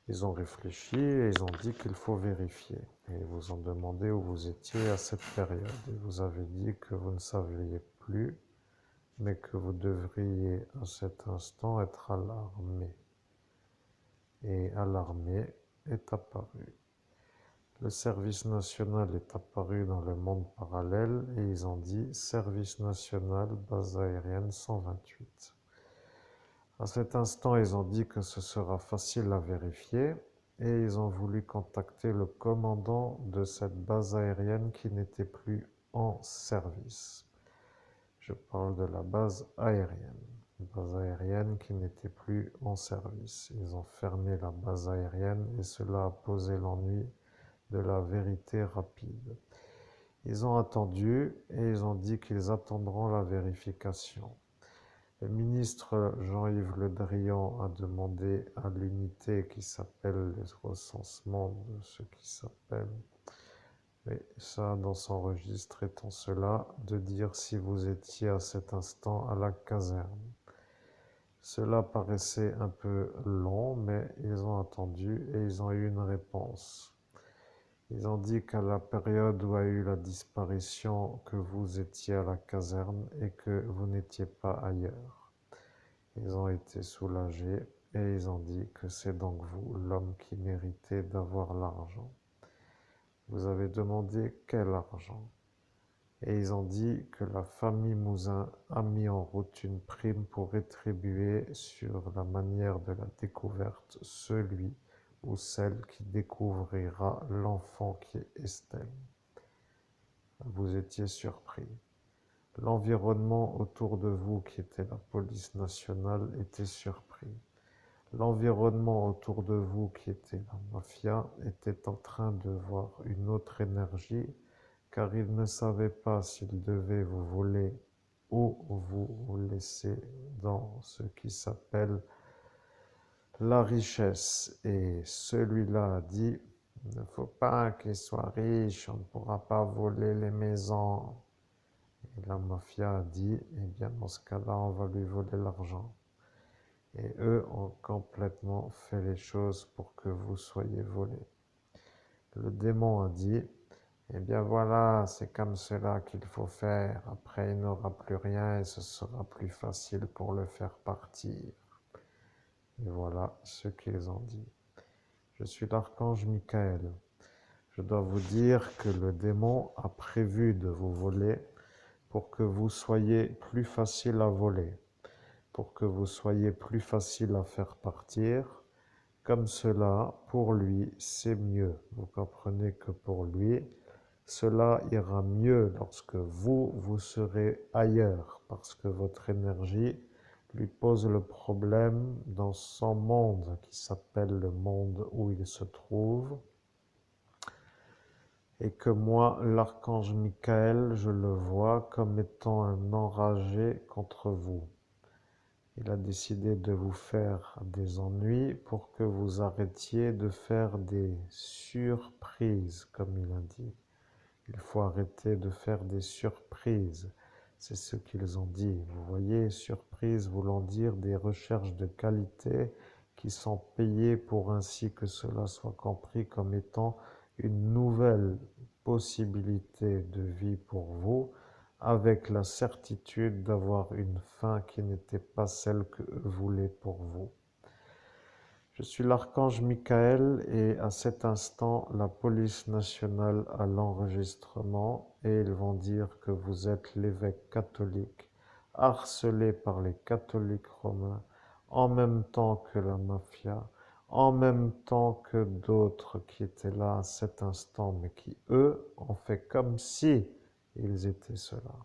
Ils ont réfléchi et ils ont dit qu'il faut vérifier. Et ils vous ont demandé où vous étiez à cette période. Et vous avez dit que vous ne saviez plus mais que vous devriez à cet instant être alarmé. Et alarmé est apparu. Le service national est apparu dans le monde parallèle et ils ont dit service national, base aérienne 128. À cet instant, ils ont dit que ce sera facile à vérifier et ils ont voulu contacter le commandant de cette base aérienne qui n'était plus en service. Je parle de la base aérienne. Une base aérienne qui n'était plus en service. Ils ont fermé la base aérienne et cela a posé l'ennui de la vérité rapide. Ils ont attendu et ils ont dit qu'ils attendront la vérification. Le ministre Jean-Yves Le Drian a demandé à l'unité qui s'appelle les recensements de ce qui s'appelle, mais ça dans son registre étant cela, de dire si vous étiez à cet instant à la caserne. Cela paraissait un peu long, mais ils ont attendu et ils ont eu une réponse. Ils ont dit qu'à la période où a eu la disparition, que vous étiez à la caserne et que vous n'étiez pas ailleurs. Ils ont été soulagés et ils ont dit que c'est donc vous, l'homme qui méritait d'avoir l'argent. Vous avez demandé quel argent? Et ils ont dit que la famille Mouzin a mis en route une prime pour rétribuer sur la manière de la découverte celui ou celle qui découvrira l'enfant qui est Estelle. Vous étiez surpris. L'environnement autour de vous, qui était la police nationale, était surpris. L'environnement autour de vous, qui était la mafia, était en train de voir une autre énergie, car il ne savait pas s'il devait vous voler ou vous laisser dans ce qui s'appelle la richesse. Et celui-là a dit, il ne faut pas qu'il soit riche, on ne pourra pas voler les maisons. Et la mafia a dit, eh bien dans ce cas-là, on va lui voler l'argent. Et eux ont complètement fait les choses pour que vous soyez volés. Le démon a dit, eh bien voilà, c'est comme cela qu'il faut faire. Après, il n'aura plus rien et ce sera plus facile pour le faire partir. Et voilà ce qu'ils ont dit. Je suis l'archange Michael. Je dois vous dire que le démon a prévu de vous voler pour que vous soyez plus facile à voler, pour que vous soyez plus facile à faire partir. Comme cela, pour lui, c'est mieux. Vous comprenez que pour lui, cela ira mieux lorsque vous serez ailleurs, parce que votre énergie lui pose le problème dans son monde, qui s'appelle le monde où il se trouve, et que moi, l'archange Michael, je le vois comme étant un enragé contre vous. Il a décidé de vous faire des ennuis pour que vous arrêtiez de faire des surprises, comme il a dit. Il faut arrêter de faire des surprises. C'est ce qu'ils ont dit. Vous voyez, surprises voulant dire des recherches de qualité qui sont payées pour ainsi que cela soit compris comme étant une nouvelle possibilité de vie pour vous, avec la certitude d'avoir une fin qui n'était pas celle que eux voulaient pour vous. Je suis l'archange Michael et à cet instant, la police nationale a l'enregistrement et ils vont dire que vous êtes l'évêque catholique, harcelé par les catholiques romains, en même temps que la mafia, en même temps que d'autres qui étaient là à cet instant, mais qui, eux, ont fait comme si ils étaient cela.